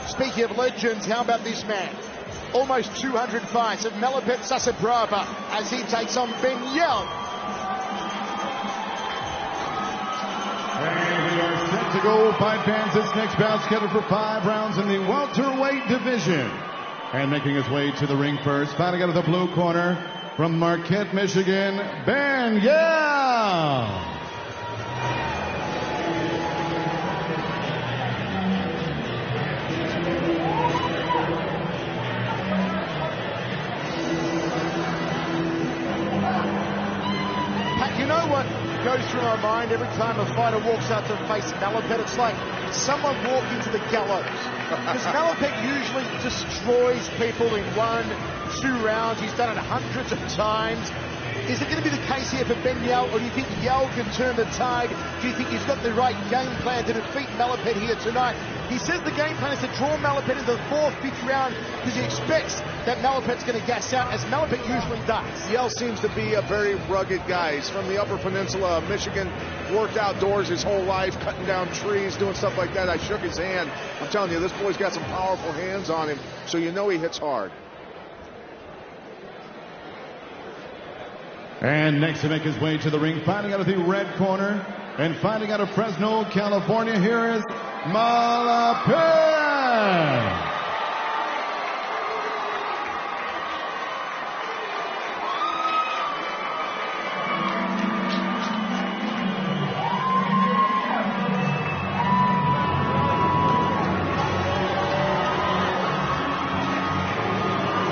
Speaking of legends, how about this man? Almost 200 fights of Malaipet Wiwasuk as he takes on Yelle. And we are set to go. Fight fans, this next bout scheduled for 5 rounds in the welterweight division. And making his way to the ring first, fighting out of the blue corner from Marquette, Michigan, Yelle. You know what goes through my mind every time a fighter walks out to face Malaipet? It's like someone walking to the gallows. Because Malaipet usually destroys people in 1-2 rounds. He's done it hundreds of times. Is it going to be the case here for Yelle, or do you think Yelle can turn the tide? Do you think he's got the right game plan to defeat Malaipet here tonight? He says the game plan is to draw Malaipet into the 4th, 5th round because he expects that Malipet's going to gas out, as Malaipet usually does. Yelle seems to be a very rugged guy. He's from the Upper Peninsula of Michigan, worked outdoors his whole life, cutting down trees, doing stuff like that. I shook his hand. I'm telling you, this boy's got some powerful hands on him, so you know he hits hard. And next to make his way to the ring, fighting out of the red corner and fighting out of Fresno, California, here is Malaipet.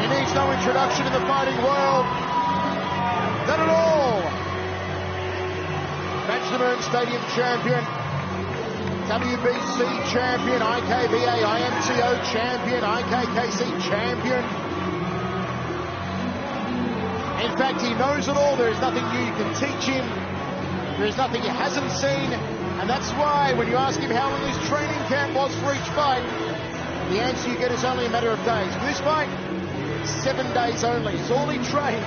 He needs no introduction in the fighting world. Not at all. Bachelor Stadium champion, WBC champion, IKBA, IMTO champion, IKKC champion. In fact, he knows it all. There is nothing new you can teach him. There is nothing he hasn't seen. And that's why when you ask him how long his training camp was for each fight, the answer you get is only a matter of days. For this fight, 7 days only. It's all he trained.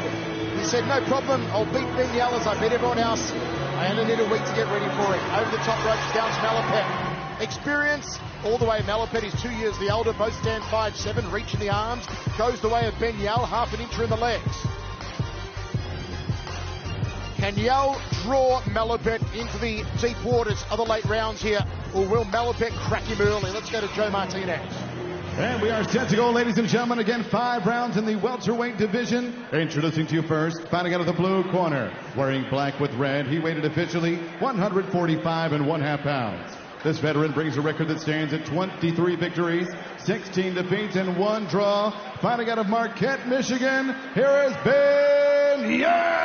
He said, no problem, I'll beat Yelle as I beat everyone else. I only need a week to get ready for it. Over the top ropes, down to Malaipet. Experience, all the way Malaipet is 2 years the elder, both stand 5'7", reach in the arms. Goes the way of Yelle, half an inch in the legs. Can Yelle draw Malaipet into the deep waters of the late rounds here, or will Malaipet crack him early? Let's go to Joe Martinez. And we are set to go, ladies and gentlemen. Again, 5 rounds in the welterweight division. Introducing to you first, fighting out of the blue corner, wearing black with red. He weighed officially 145 1/2 pounds. This veteran brings a record that stands at 23 victories, 16 defeats, and 1 draw. Fighting out of Marquette, Michigan, here is Yelle.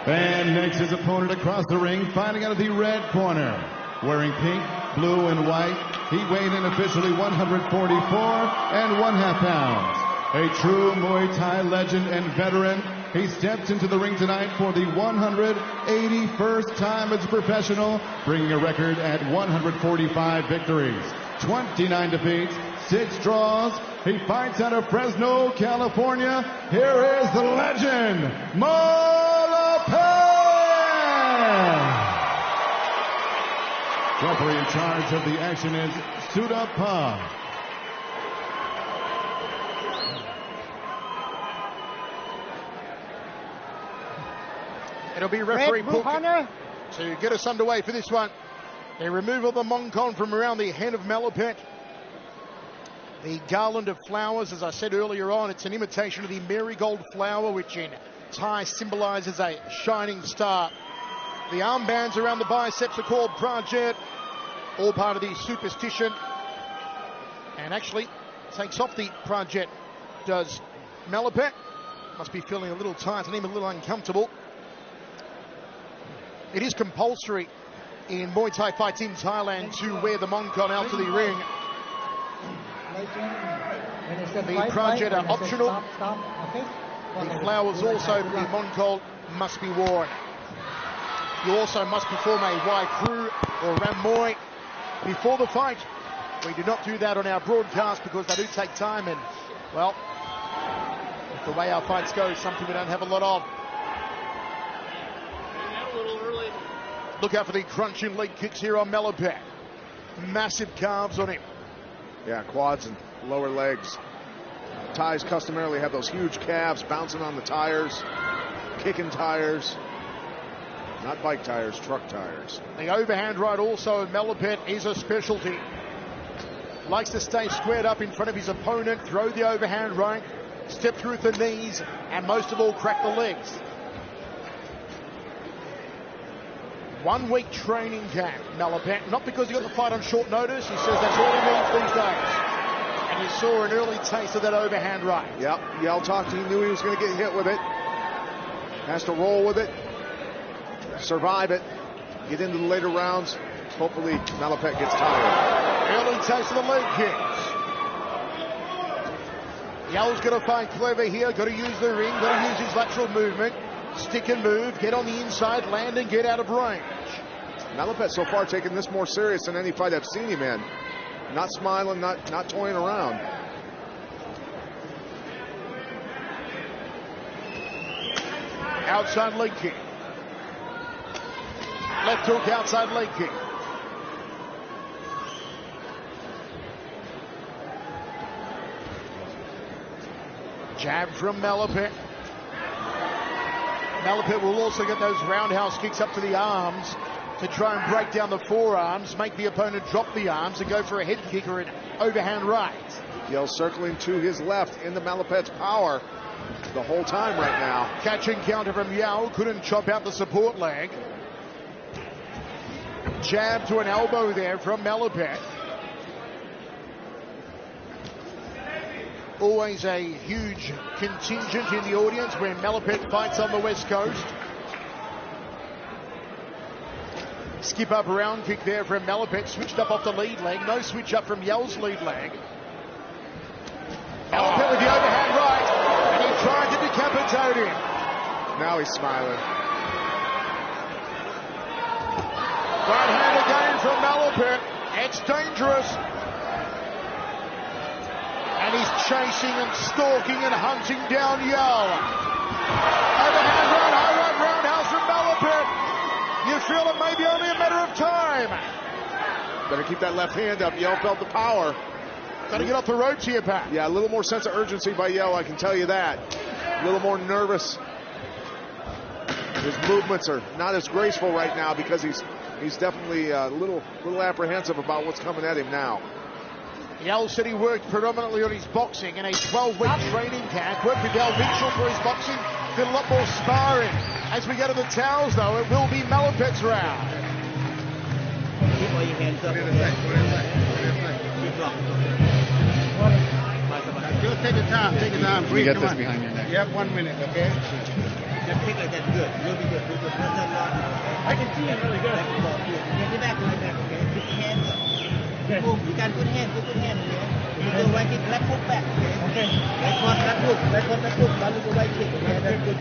And next, his opponent across the ring, fighting out of the red corner, wearing pink, blue, and white. He weighed in officially 144 1/2 pounds. A true Muay Thai legend and veteran. He steps into the ring tonight for the 181st time as a professional, bringing a record at 145 victories, 29 defeats, 6 draws. He fights out of Fresno, California. Here is the legend, Malaipet. Referee in charge of the action is Sudapa. It'll be referee Pulkin to get us underway for this one. A removal of the Mongkon from around the head of Malaipet. The garland of flowers, as I said earlier on, it's an imitation of the marigold flower, which in Thai symbolizes a shining star. The armbands around the biceps are called prajet, all part of the superstition. And actually takes off the prajet, does Malaipet. Must be feeling a little tight and even a little uncomfortable. It is compulsory in Muay Thai fights in Thailand to wear the Mongkon out to the ring. The prajet are optional. The flowers also, the Mongkon, must be worn. You also must perform a Wai Kru or Ram Muay before the fight. We do not do that on our broadcast because they do take time, and, well, the way our fights go is something we don't have a lot of. Look out for the crunching leg kicks here on Malaipet. Massive calves on him. Yeah, quads and lower legs. Thais customarily have those huge calves bouncing on the tires, kicking tires. Not bike tires, truck tires. The overhand right also of Malaipet is a specialty. Likes to stay squared up in front of his opponent, throw the overhand right, step through the knees, and most of all, crack the legs. 1 week training camp, Malaipet. Not because he got the fight on short notice. He says that's all he needs these days. And he saw an early taste of that overhand right. Yep, Yelle talked. He knew he was going to get hit with it. Has to roll with it, survive it, get into the later rounds. Hopefully, Malaipet gets tired. Early taste of the leg kicks. Yelle's going to find clever here. Got to use the ring. Got to use his lateral movement. Stick and move. Get on the inside. Land and get out of range. Malaipet so far taking this more serious than any fight I've seen him in. Not smiling, not toying around. Outside leg kick. Left hook, outside leg kick. Jab from Malaipet. Malaipet will also get those roundhouse kicks up to the arms to try and break down the forearms, make the opponent drop the arms and go for a head kick or an overhand right. Yelle circling to his left into Malaipet's power the whole time right now. Catch and counter from Yelle. Couldn't chop out the support leg. Jab to an elbow there from Malaipet. Always a huge contingent in the audience when Malaipet fights on the West Coast. Skip up round kick there from Malaipet. Switched up off the lead leg. No switch up from Yelle's lead leg. Malaipet with the overhand right. And he tried to decapitate him. Now he's smiling. Right hand again from Malaipet. It's dangerous. And he's chasing and stalking and hunting down Yelle. Overhand right, high right roundhouse from Malaipet. You feel it may be only a matter of time. Better keep that left hand up. Yelle felt the power. Got to get off the ropes here, Pat. Yeah, a little more sense of urgency by Yelle, I can tell you that. A little more nervous. His movements are not as graceful right now because he's definitely a little apprehensive about what's coming at him now. Yelle said he worked predominantly on his boxing in a 12-week training camp. Worked with Del Mitchell for his boxing. Did a lot more sparring. As we go to the towels, though, it will be Malaipet's round. Keep all your hands up. Just take your time, breathe. You got this behind your neck. You have 1 minute, okay? Just kick like that. Good. You'll be good. I can see it really good. Get back, okay? Put your hands up. Okay. Move. You got good hands, okay? You go right kick, left foot back, okay? Okay. Left hook. Now go right kick, okay? That's good.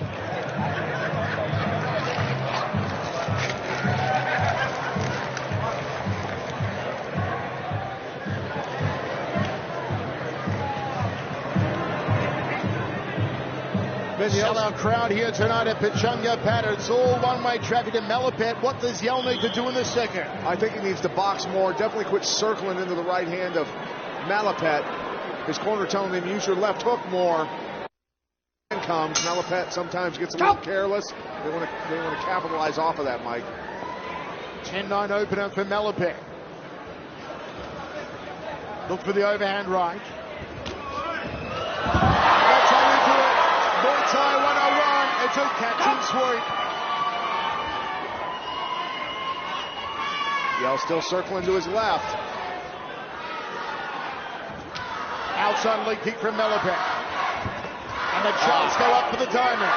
Sellout crowd here tonight at Pechanga, Pat. It's all one-way traffic in Malaipet. What does Yelle need to do in the second? I think he needs to box more. Definitely quit circling into the right hand of Malaipet. His corner telling him use your left hook more. Comes Malaipet sometimes gets a little careless. They want to capitalize off of that, Mike. 10-9 opener for Malaipet. Look for the overhand right. That's how we do it. Muay Thai 101. It's a catch and sweep. Yelle still circling to his left. Outside leg kick from Malaipet. And the chops go up for the diamond.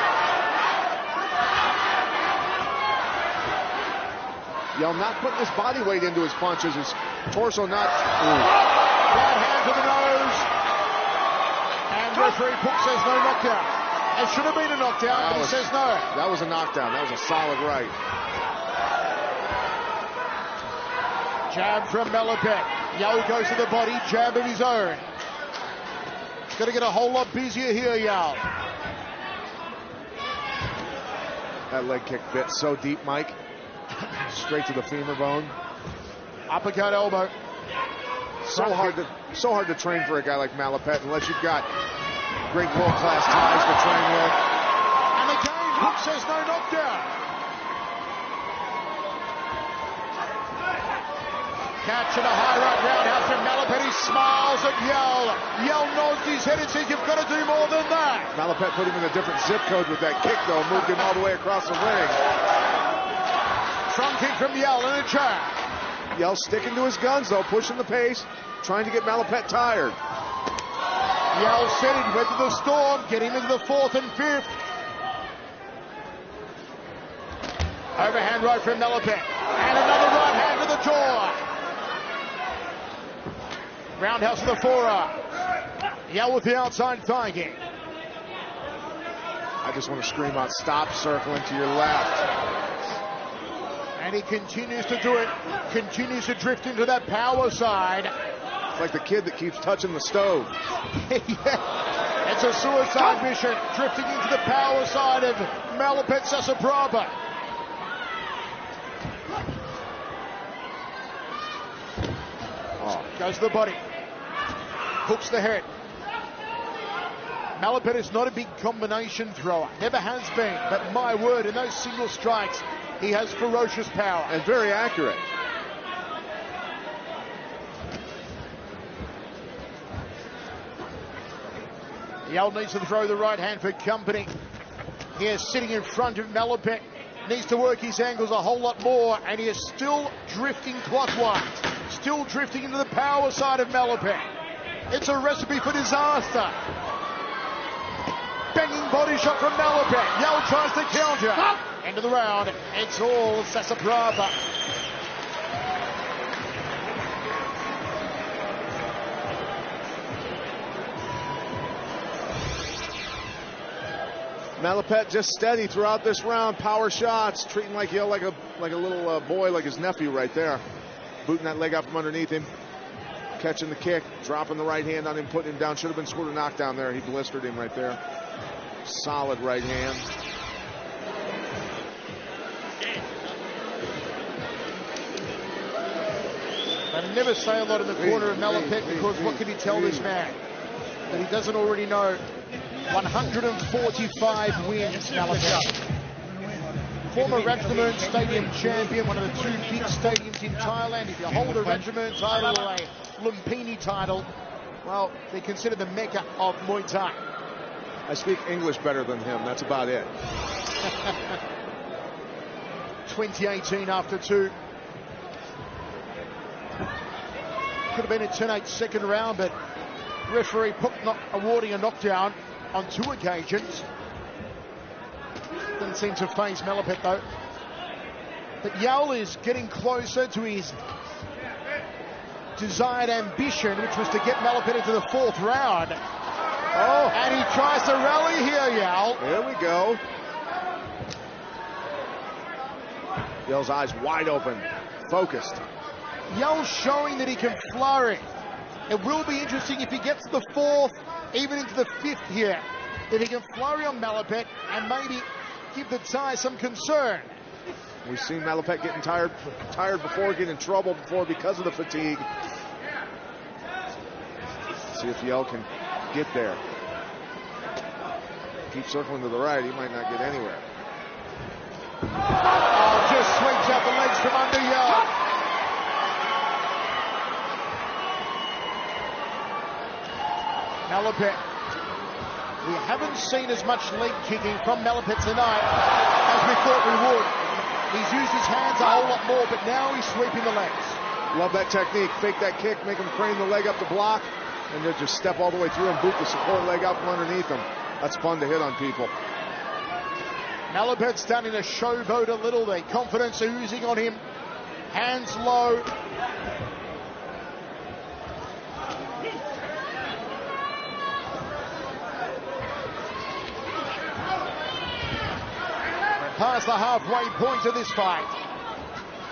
Yelle not putting his body weight into his punches. His torso not. Right hand to the nose. And referee Cook says no knockdown. It should have been a knockdown, but he says no. That was a knockdown. That was a solid right. Jab from Malaipet. Yelle goes to the body. Jab of his own. He's got to get a whole lot busier here, Yelle. That leg kick bit so deep, Mike. Straight to the femur bone. Uppercut elbow. So hard to train for a guy like Malaipet unless you've got great world-class ties to train with. And again, Hook says no knockdown. Catch and a high right roundhouse from Malaipet. He smiles at Yelle. Yelle nods his head and says, you've got to do more than that. Malaipet put him in a different zip code with that kick, though. Moved him all the way across the ring. Front kick from Yelle and a trap. Yelle sticking to his guns, though, pushing the pace, trying to get Malaipet tired. Yelle said he'd weather the storm, get him into the 4th and 5th. Overhand right from Malaipet. And another right hand to the jaw. Roundhouse to the forearm. Yelle with the outside thigh kick. I just want to scream out, stop circling to your left. And he continues to do it. Continues to drift into that power side. It's like the kid that keeps touching the stove. Yeah. It's a suicide mission. Drifting into the power side of Malaipet Sasapraba. Goes to the body. Hooks the head. Malaipet is not a big combination thrower. Never has been. But my word, in those single strikes, he has ferocious power. And very accurate. Yelle needs to throw the right hand for company. He is sitting in front of Malaipet. Needs to work his angles a whole lot more. And he is still drifting clockwise. Still drifting into the power side of Malaipet. It's a recipe for disaster. Banging body shot from Malaipet. Yelle tries to counter. End of the round. It's all Sasapraba. Malaipet just steady throughout this round. Power shots, treating Yelle like a little boy, like his nephew right there. Booting that leg out from underneath him. Catching the kick, dropping the right hand on him, putting him down. Should have been scored a knockdown there. He blistered him right there. Solid right hand. I never say a lot in the corner of Malaipet because what can he tell this man that he doesn't already know? 145 wins, Malaipet. Former Ratchamoon Stadium champion, one of the 2 big stadiums in Thailand. If you hold a Ratchamoon title or a Lumpini title, well, they consider the mecca of Muay Thai. I speak English better than him. That's about it. 2018 after 2. Could have been a 10-8 second round, but referee Puk not awarding a knockdown on 2 occasions. Doesn't seem to phase Malaipet though. But Yelle is getting closer to his desired ambition, which was to get Malaipet into the 4th round. Oh, and he tries to rally here, Yelle. There we go. Yelle's eyes wide open, focused. Yelle showing that he can flurry. It will be interesting if he gets to the 4th, even into the 5th here. If he can flurry on Malaipet and maybe give the Thai some concern. We've seen Malaipet getting tired before, get in trouble before because of the fatigue. See if Yelle can get there. Keep circling to the right, he might not get anywhere. Oh, just sweeps out the legs from under Yelle. Malaipet. We haven't seen as much leg kicking from Malaipet tonight as we thought we would. He's used his hands a whole lot more, but now he's sweeping the legs. Love that technique. Fake that kick, make him crane the leg up to block, and then just step all the way through and boot the support leg out from underneath him. That's fun to hit on people. Malaipet's starting to showboat a little. The confidence oozing on him. Hands low. Past the halfway point of this fight.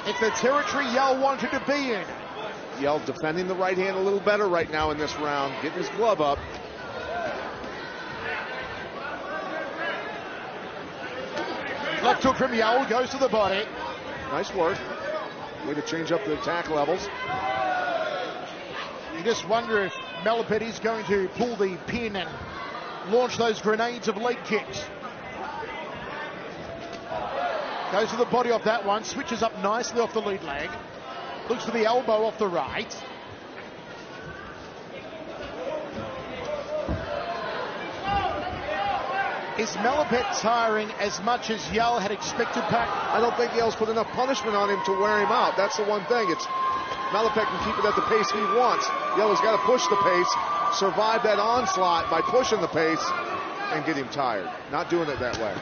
It's the territory Yelle wanted to be in. Yelle defending the right hand a little better right now in this round, getting his glove up. Left hook from Yelle, goes to the body. Nice work. Way to change up the attack levels. You just wonder if Malaipet is going to pull the pin and launch those grenades of leg kicks. Goes to the body off that one, switches up nicely off the lead leg. Looks for the elbow off the right. Is Malaipet tiring as much as Yelle had expected, Pat? I don't think Yelle's put enough punishment on him to wear him out. That's the one thing. It's Malaipet can keep it at the pace he wants. Yelle's got to push the pace, survive that onslaught by pushing the pace, and get him tired. Not doing it that way.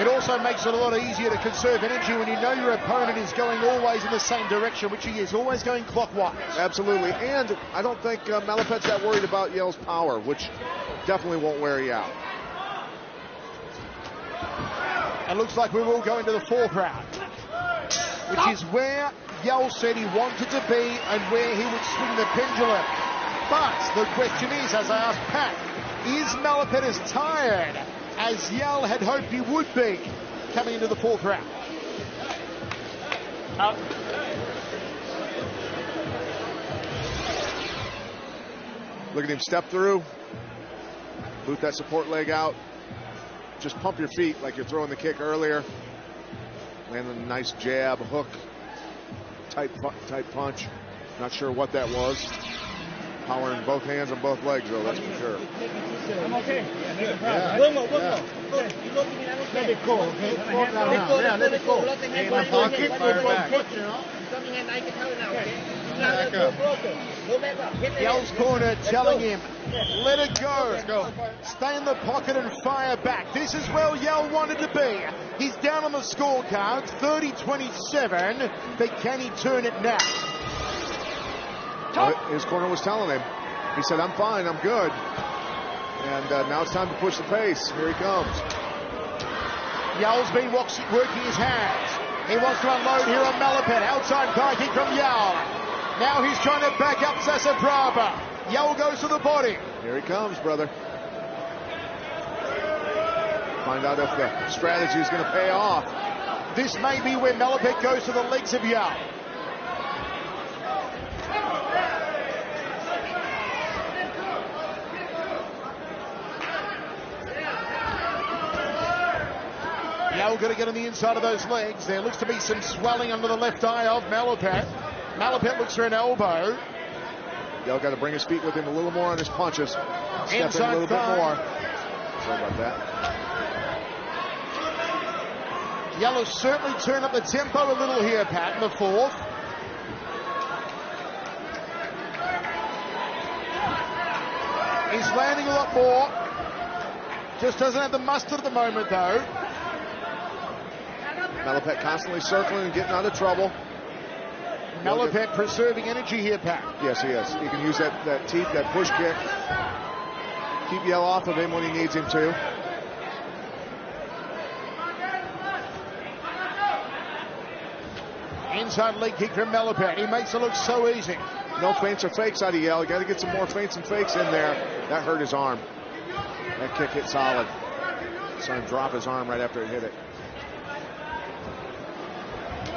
It also makes it a lot easier to conserve energy when you know your opponent is going always in the same direction, which he is, always going clockwise. Absolutely, and I don't think Malaipet's that worried about Yelle's power, which definitely won't wear you out. It looks like we will go into the fourth round, which is where Yelle said he wanted to be and where he would swing the pendulum. But the question is, as I asked Pat, is Malaipet as tired as Yelle had hoped he would be coming into the fourth round? Look at him step through, boot that support leg out, just pump your feet like you're throwing the kick earlier. Land a nice jab, hook, tight punch. Not sure what that was. Power in both hands and both legs, though, that's for sure. I'm okay. Yeah. One more. Let it go, okay? Let it go. In the pocket, fire back. Back up. Yelle's corner telling him, let it go. Stay in the pocket and fire back. This is where Yelle wanted to be. He's down on the scorecard, 30-27, but can he turn it now? Well, his corner was telling him. He said, I'm fine, I'm good. And now it's time to push the pace. Here he comes. Yelle's been working his hands. He wants to unload here on Malaipet. Outside guy kick from Yelle. Now he's trying to back up Sasa Brava. Yelle goes to the body. Here he comes, brother. Find out if the strategy is going to pay off. This may be where Malaipet goes to the legs of Yelle. Yelle going to get on the inside of those legs. There looks to be some swelling under the left eye of Malaipet. Malaipet looks for an elbow. Yelle got to bring his feet with him a little more on his punches. Step Inside in a little thigh. bit more. Sorry about that. Yelle has certainly turned up the tempo a little here, Pat, in the fourth. He's landing a lot more. Just doesn't have the mustard at the moment, though. Malaipet constantly circling and getting out of trouble. Malaipet preserving energy here, Pat. Yes, he is. He can use that push kick. Keep Yelle off of him when he needs him to. Inside leg kick from Malaipet. He makes it look so easy. No feints or fakes out of Yelle. Got to get some more feints and fakes in there. That hurt his arm. That kick hit solid. Saw him drop his arm right after it hit it.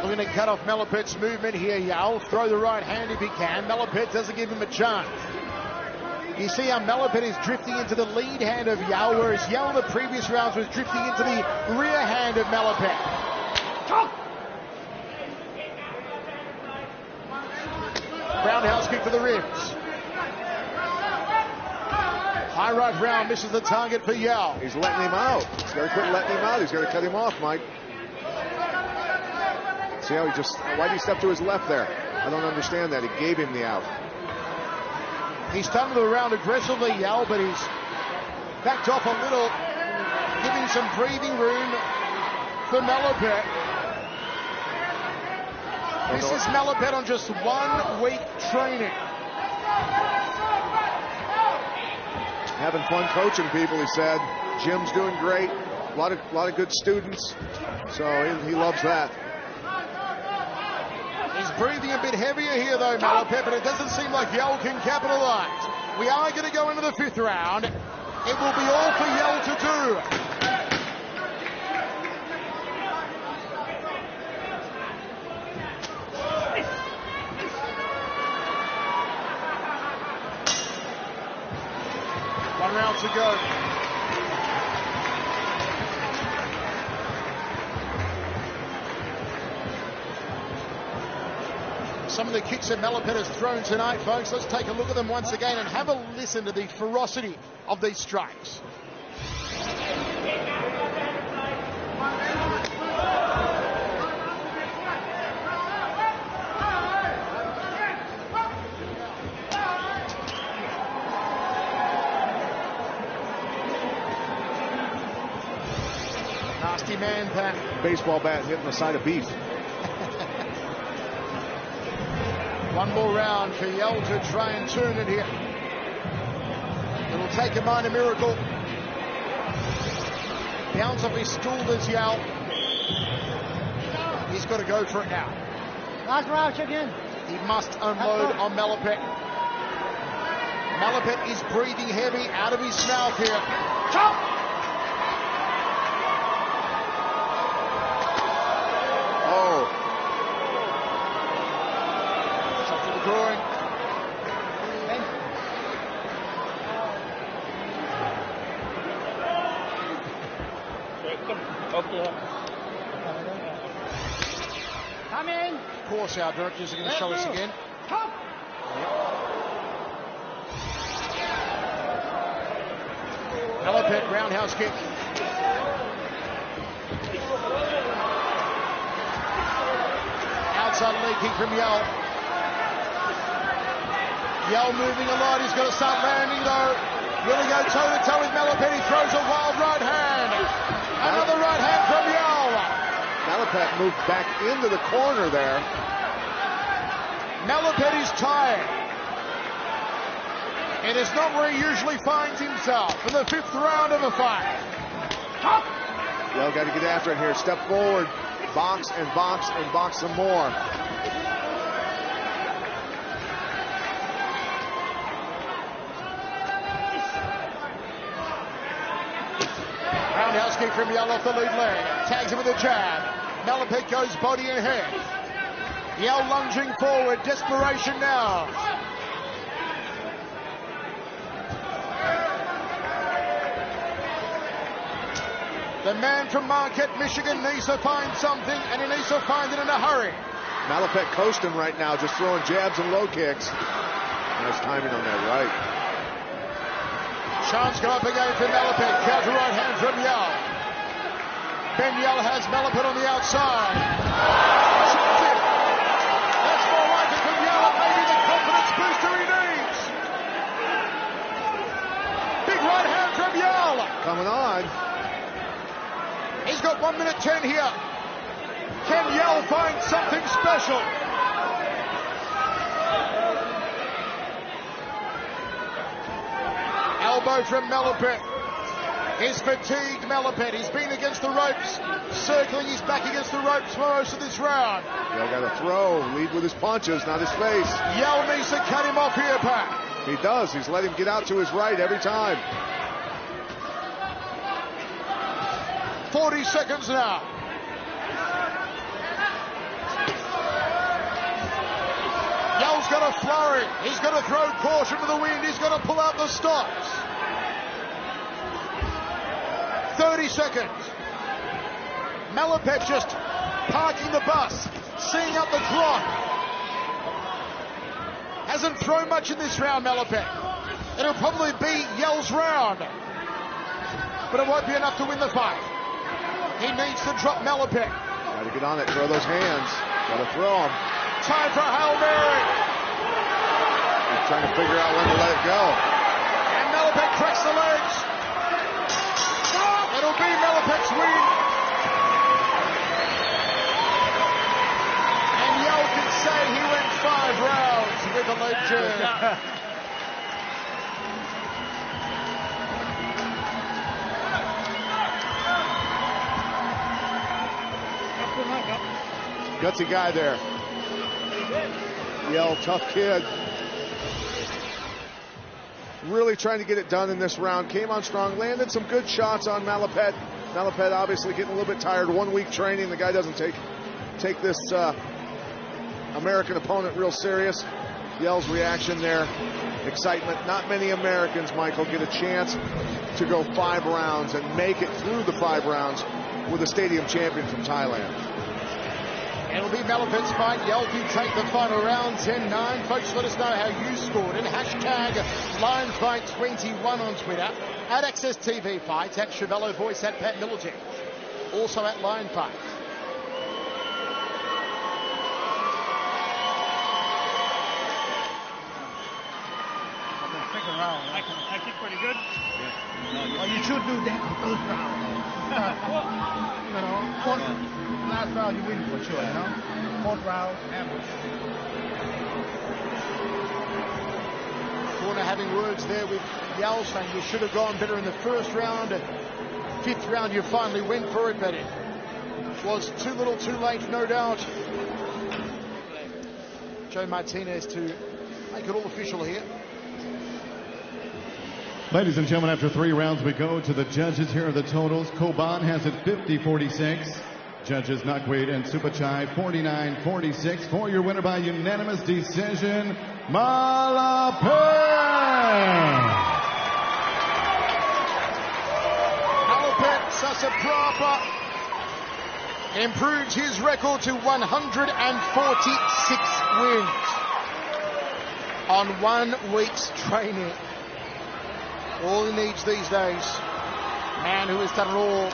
Looking to cut off Malaipet's movement here, Yelle. Throw the right hand if he can. Malaipet doesn't give him a chance. You see how Malaipet is drifting into the lead hand of Yelle, whereas Yelle in the previous rounds was drifting into the rear hand of Malaipet. Roundhouse kick to the ribs. High right round misses the target for Yelle. He's letting him out. He's got to quit letting him out. He's got to cut him off, Mike. See how why did he step to his left there? I don't understand that. He gave him the out. He's started the round aggressively, Yelle, but he's backed off a little, giving some breathing room for Malaipet. This is Malaipet on just 1 week training. Having fun coaching people, he said. Jim's doing great. A lot of good students. So he loves that. He's breathing a bit heavier here, though, Malaipet, but it doesn't seem like Yelle can capitalize. We are going to go into the 5th round. It will be all for Yelle to do. to go. Some of the kicks that Malaipet has thrown tonight, folks. Let's take a look at them once again and have a listen to the ferocity of these strikes. Nasty man, Pat. Baseball bat hitting the side of beef. One more round for Yelle to try and turn it here. It'll take a minor miracle. Bounce off his stool, there's Yelle. He's got to go for it now. Last round, again. He must unload on Malaipet. Malaipet is breathing heavy out of his mouth here. Chop! Oh. Shot to the groin. Come in. Of course, our directors are going to show us again. Top. Malaipet roundhouse kick. Outside leg kick from Yelle. Yelle moving a lot. He's got to start landing though. Will he go toe-to-toe with Malaipet? He throws a wild right hand. Another right hand from Yelle. Malaipet moved back into the corner there. Malaipet is tired. It is not where he usually finds himself in the 5th round of a fight. Yelle got to get after it here. Step forward. Box and box and box some more. Roundhouse kick from Yelle off the lead leg. Tags him with a jab. Malaipet goes body and head. Yelle lunging forward. Desperation now. The man from Marquette, Michigan needs to find something, and he needs to find it in a hurry. Malaipet coasting right now, just throwing jabs and low kicks. Nice timing on that right. Chance go up again for Malaipet. Counter right hand from Yelle. Ben Yelle has Malaipet on the outside. That's more like it from Yelle. Maybe the confidence booster he needs. Big right hand from Yelle. Coming on. He's got 1 minute 10 here. Can Yelle find something special? Elbow from Malaipet. He's fatigued Malaipet. He's been against the ropes, circling his back against the ropes for most of this round. Yelle got to throw, lead with his punches, not his face. Yelle needs to cut him off here, Pat. He does. He's let him get out to his right every time. 40 seconds now. Yelle's got to flurry. He's got to throw caution to the wind. He's got to pull out the stops. 30 seconds. Malaipet just parking the bus, seeing up the clock. Hasn't thrown much in this round, Malaipet. It'll probably be Yelle's round, but it won't be enough to win the fight. He needs to drop Malaipet. Got to get on it, throw those hands. Got to throw them. Time for Hail Mary. He's trying to figure out when to let it go. And Malaipet cracks the legs. It'll be Malaipet's win. And Yelle can say he went 5 rounds with a legend. Gutsy guy there. Yelle, tough kid. Really trying to get it done in this round. Came on strong, landed some good shots on Malaipet. Malaipet obviously getting a little bit tired. 1 week training. The guy doesn't take this American opponent real serious. Yelle's reaction there, excitement. Not many Americans, Michael, get a chance to go 5 rounds and make it through the 5 rounds with a stadium champion from Thailand. It'll be Malaipet's fight. Yelle can take the final round, 10-9. Folks, let us know how you scored in #LionFight21 on Twitter, at Access TV Fights, at Chevello Voice, at Pat Middleton, also at Lion Fight. Second round, I kick pretty good. Oh, you should do that first round. You know, last round you win for sure, you know. 4th round, average. Corner having words there with Yelle, saying you should have gone better in the 1st round. 5th round you finally went for it, but it was too little too late, no doubt. Joe Martinez to make it all official here. Ladies and gentlemen, after 3 rounds, we go to the judges. Here are the totals. Koban has it 50-46. Judges Nakwait and Supachai 49-46. For your winner by unanimous decision, Malaipet. Malaipet Sasaprapa improves his record to 146 wins on 1 week's training. All he needs these days. Man who has done it all.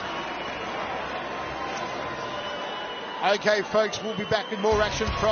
Okay, folks, we'll be back with more action from